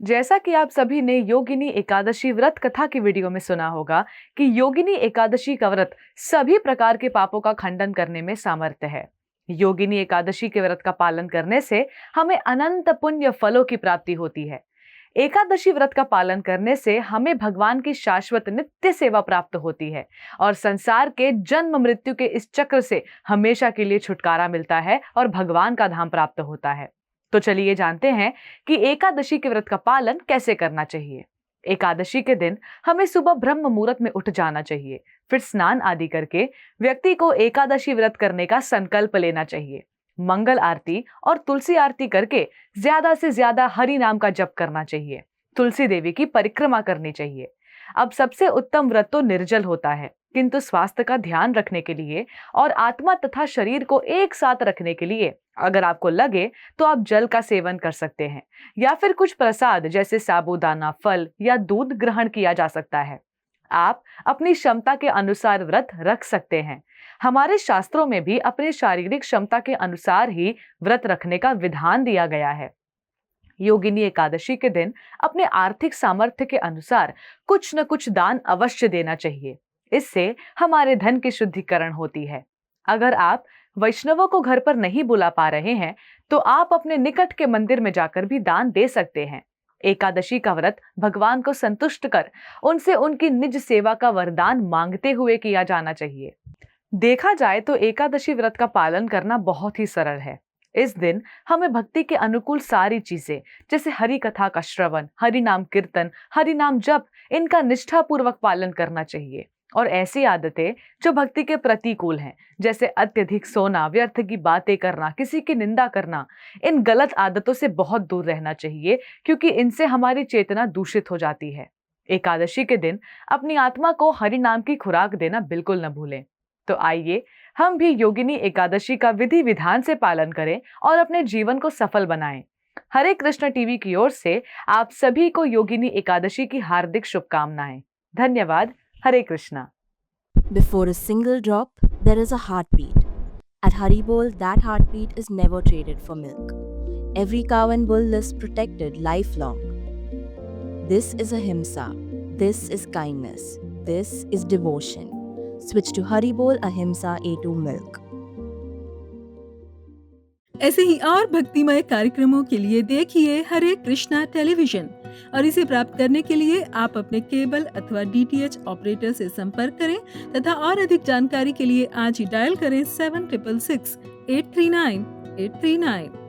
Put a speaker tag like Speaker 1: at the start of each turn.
Speaker 1: जैसा कि आप सभी ने योगिनी एकादशी व्रत कथा की वीडियो में सुना होगा कि योगिनी एकादशी का व्रत सभी प्रकार के पापों का खंडन करने में सामर्थ्य है। योगिनी एकादशी के व्रत का पालन करने से हमें अनंत पुण्य फलों की प्राप्ति होती है। एकादशी व्रत का पालन करने से हमें भगवान की शाश्वत नित्य सेवा प्राप्त होती है और संसार के जन्म मृत्यु के इस चक्र से हमेशा के लिए छुटकारा मिलता है और भगवान का धाम प्राप्त होता है। तो चलिए जानते हैं कि एकादशी के व्रत का पालन कैसे करना चाहिए। एकादशी के दिन हमें सुबह ब्रह्म मुहूर्त में उठ जाना चाहिए। फिर स्नान आदि करके व्यक्ति को एकादशी व्रत करने का संकल्प लेना चाहिए। मंगल आरती और तुलसी आरती करके ज्यादा से ज्यादा हरि नाम का जप करना चाहिए। तुलसी देवी की परिक्रमा करनी चाहिए। अब सबसे उत्तम व्रत तो निर्जल होता है, किंतु स्वास्थ्य का ध्यान रखने के लिए और आत्मा तथा शरीर को एक साथ रखने के लिए अगर आपको लगे तो आप जल का सेवन कर सकते हैं या फिर कुछ प्रसाद जैसे साबूदाना, फल या दूध ग्रहण किया जा सकता है। आप अपनी क्षमता के अनुसार व्रत रख सकते हैं। हमारे शास्त्रों में भी अपनी शारीरिक क्षमता के अनुसार ही व्रत रखने का विधान दिया गया है। योगिनी एकादशी के दिन अपने आर्थिक सामर्थ्य के अनुसार कुछ न कुछ दान अवश्य देना चाहिए। इससे हमारे धन की शुद्धिकरण होती है। अगर आप वैष्णवों को घर पर नहीं बुला पा रहे हैं तो आप अपने निकट के मंदिर में जाकर भी दान दे सकते हैं। एकादशी का व्रत भगवान को संतुष्ट कर उनसे उनकी निज सेवा का वरदान मांगते हुए किया जाना चाहिए। देखा जाए तो एकादशी व्रत का पालन करना बहुत ही सरल है। इस दिन हमें भक्ति के अनुकूल सारी चीजें जैसे हरि कथा का श्रवण, हरि नाम कीर्तन, हरि नाम जप, इनका निष्ठा पूर्वक पालन करना चाहिए। और ऐसी आदतें जो भक्ति के प्रतिकूल हैं जैसे अत्यधिक सोना, व्यर्थ की बातें करना, किसी की निंदा करना, इन गलत आदतों से बहुत दूर रहना चाहिए क्योंकि इनसे हमारी चेतना दूषित हो जाती है। एकादशी के दिन अपनी आत्मा को हरि नाम की खुराक देना बिल्कुल न भूलें। तो आइए हम भी योगिनी एकादशी का विधि विधान से पालन करें और अपने जीवन को सफल बनाएं। हरे कृष्ण टीवी की ओर से आप सभी को योगिनी एकादशी की हार्दिक शुभकामनाएं। धन्यवाद। हरे Krishna.
Speaker 2: Before a single drop, there is a heartbeat. At Haribol, that heartbeat is never traded for milk. Every cow and bull is protected lifelong. This is ahimsa. This is kindness. This is devotion. Switch to Haribol Ahimsa A2 Milk.
Speaker 3: ऐसे ही और भक्तिमय कार्यक्रमों के लिए देखिए हरे Krishna television और इसे प्राप्त करने के लिए आप अपने केबल अथवा DTH ऑपरेटर से संपर्क करें तथा और अधिक जानकारी के लिए आज ही डायल करें 7666 839 839।